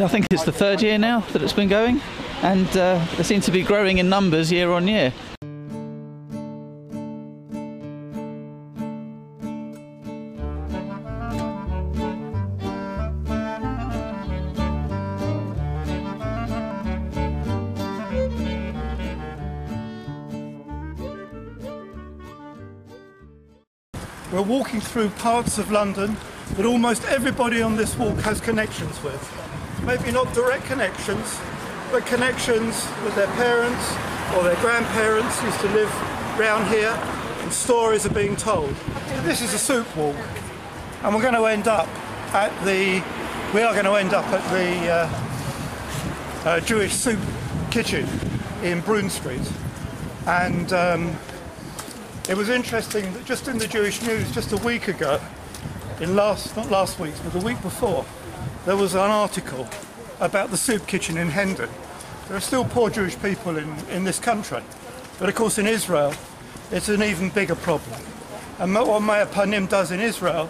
I think it's the third year now that it's been going, and they seem to be growing in numbers year on year. We're walking through parts of London that almost everybody on this walk has connections with. Maybe not direct connections, but connections with their parents or their grandparents used to live round here, and stories are being told. This is a soup walk, and we're going to end up at the Jewish soup kitchen in Brune Street. And it was interesting that just in the Jewish news just a week ago, not last week's, but the week before, there was an article about the soup kitchen in Hendon. There are still poor Jewish people in this country, but of course in Israel it's an even bigger problem. And what Meir Panim does in Israel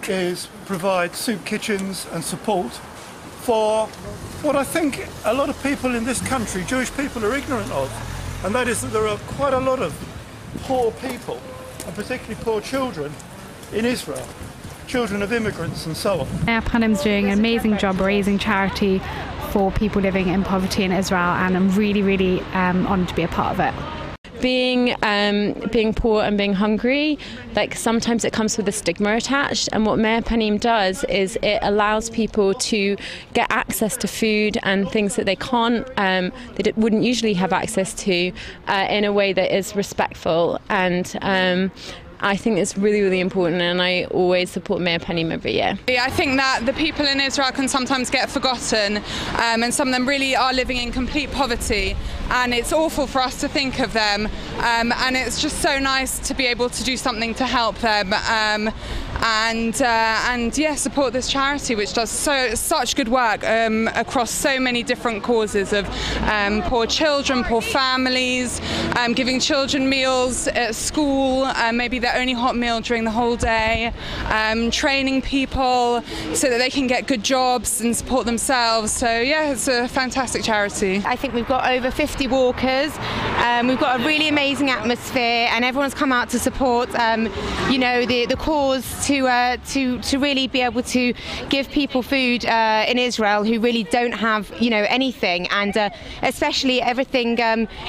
is provide soup kitchens and support for what I think a lot of people in this country, Jewish people, are ignorant of, and that is that there are quite a lot of poor people, and particularly poor children in Israel, children of immigrants and so on. Meir Panim's doing an amazing job raising charity for people living in poverty in Israel, and I'm really honoured to be a part of it. Being poor and being hungry, like sometimes it comes with a stigma attached, and what Meir Panim does is it allows people to get access to food and things that they can't, they wouldn't usually have access to, in a way that is respectful, and I think it's really important, and I always support Meir Panim every year. I think that the people in Israel can sometimes get forgotten, and some of them really are living in complete poverty, and it's awful for us to think of them, and it's just so nice to be able to do something to help them, and yeah, support this charity which does such good work across so many different causes of poor children, poor families, giving children meals at school, maybe their only hot meal during the whole day, training people so that they can get good jobs and support themselves. So yeah, it's a fantastic charity. I think we've got over 50 walkers, we've got a really amazing atmosphere, and everyone's come out to support you know, the cause to really be able to give people food in Israel who really don't have, you know, anything, and especially everything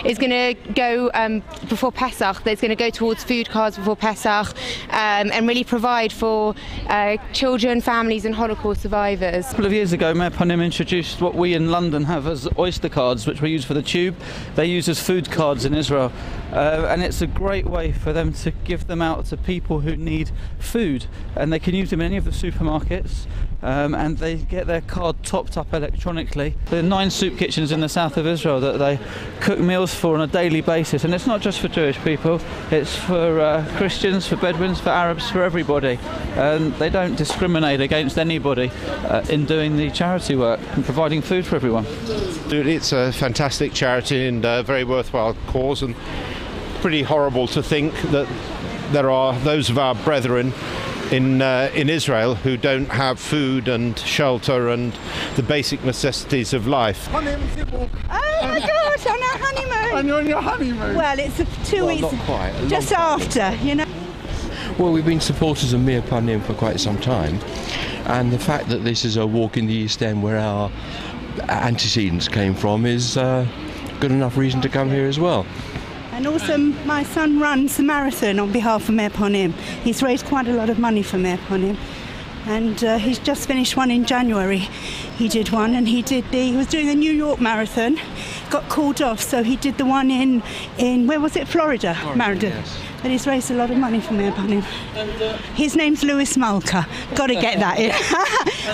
is going to go before Pesach. There's going to go towards food cards before Pesach, and really provide for children, families and Holocaust survivors. A couple of years ago, Meir Panim introduced what we in London have as Oyster cards, which we use for the tube. They use as food cards in Israel, and it's a great way for them to give them out to people who need food, and they can use them in any of the supermarkets, and they get their card topped up electronically. There are 9 soup kitchens in the south of Israel that they cook meals for on a daily basis, and it's not just for Jewish people, it's for Christians, for Bedouins, for Arabs, for everybody, and they don't discriminate against anybody in doing the charity work and providing food for everyone. It's a fantastic charity and a very worthwhile cause, and pretty horrible to think that there are those of our brethren in Israel who don't have food and shelter and the basic necessities of life. Oh my God, on our honeymoon. And you're on your honeymoon? Well, it's 2 weeks, not quite, just after, you know. Well, we've been supporters of Meir Panim for quite some time, and the fact that this is a walk in the East End where our antecedents came from is good enough reason to come here as well. And also my son runs the marathon on behalf of Meir Panim. He's raised quite a lot of money for Meir Panim, and he's just finished one in January. He did one, and he was doing the New York marathon, got called off, so he did the one in where was it, Florida marathon. Yes. But he's raised a lot of money for Meir Panim. His name's Louis Malka. Got to get that in.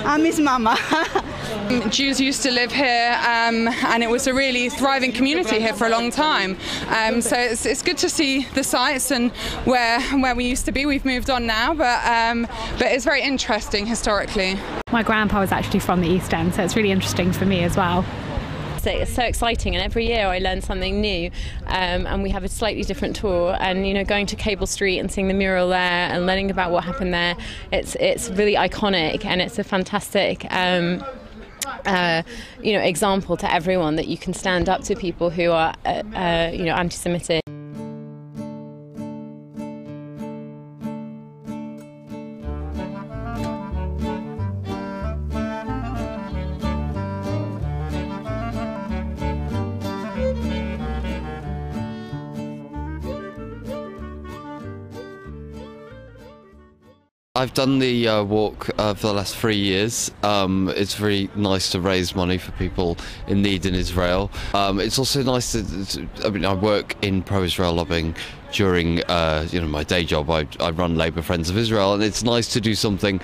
I'm his mama. Jews used to live here, and it was a really thriving community here for a long time. So it's good to see the sites and where we used to be. We've moved on now, but it's very interesting historically. My grandpa was actually from the East End, so it's really interesting for me as well. It's so exciting, and every year I learn something new, and we have a slightly different tour, and you know, going to Cable Street and seeing the mural there and learning about what happened there, it's really iconic, and it's a fantastic example to everyone that you can stand up to people who are anti-Semitic. I've done the walk for the last 3 years. It's very nice to raise money for people in need in Israel. It's also nice I work in pro-Israel lobbying during my day job. I run Labour Friends of Israel, and it's nice to do something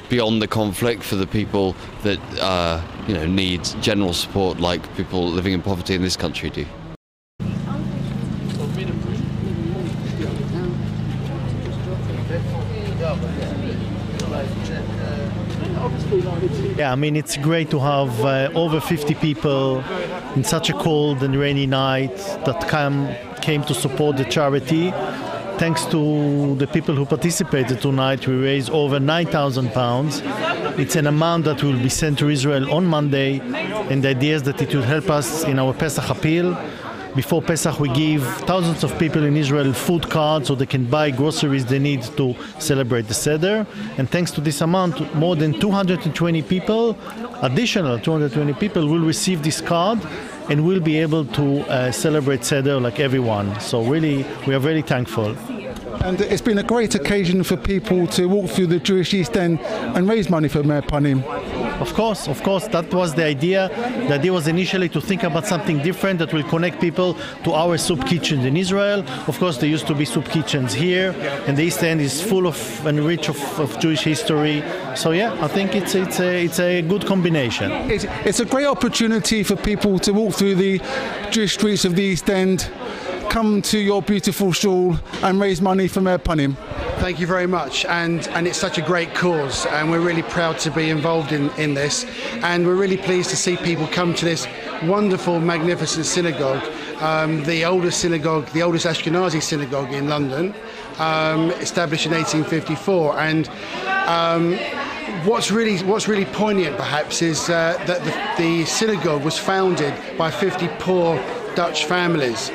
beyond the conflict for the people that need general support, like people living in poverty in this country do. Yeah, I mean, it's great to have over 50 people in such a cold and rainy night that came to support the charity. Thanks to the people who participated tonight, we raised over £9,000. It's an amount that will be sent to Israel on Monday, and the idea is that it will help us in our Pesach appeal. Before Pesach, we give thousands of people in Israel food cards so they can buy groceries they need to celebrate the Seder. And thanks to this amount, more than 220 people, additional 220 people, will receive this card and will be able to celebrate Seder like everyone. So really, we are very thankful. And it's been a great occasion for people to walk through the Jewish East End and raise money for Meir Panim. Of course, that was the idea. The idea was initially to think about something different that will connect people to our soup kitchens in Israel. Of course, there used to be soup kitchens here, and the East End is full of and rich of Jewish history. So yeah, I think it's a good combination. It's a great opportunity for people to walk through the Jewish streets of the East End, come to your beautiful shul and raise money for Meir Panim. Thank you very much, and it's such a great cause, and we're really proud to be involved in this, and we're really pleased to see people come to this wonderful, magnificent synagogue, the oldest Ashkenazi synagogue in London, established in 1854. And what's really poignant perhaps is that the synagogue was founded by 50 poor Dutch families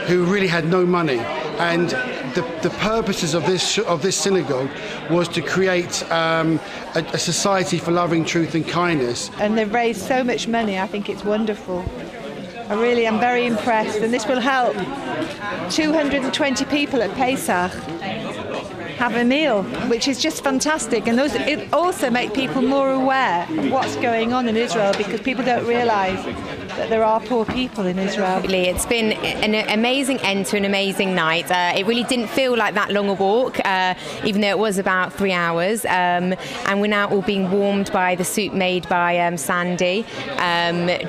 who really had no money, and the purposes of this synagogue was to create a society for loving truth and kindness. And they've raised so much money. I think it's wonderful. I really am very impressed, and this will help 220 people at Pesach have a meal, which is just fantastic. And it also makes people more aware of what's going on in Israel, because people don't realise that there are poor people in Israel. It's been an amazing end to an amazing night. It really didn't feel like that long a walk, even though it was about 3 hours. And we're now all being warmed by the soup made by Sandy,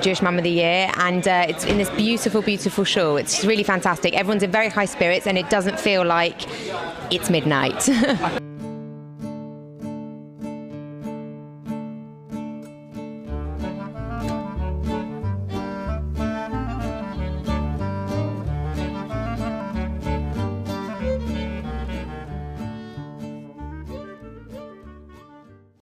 Jewish Mum of the Year. And it's in this beautiful, beautiful shul. It's really fantastic. Everyone's in very high spirits, and it doesn't feel like it's midnight.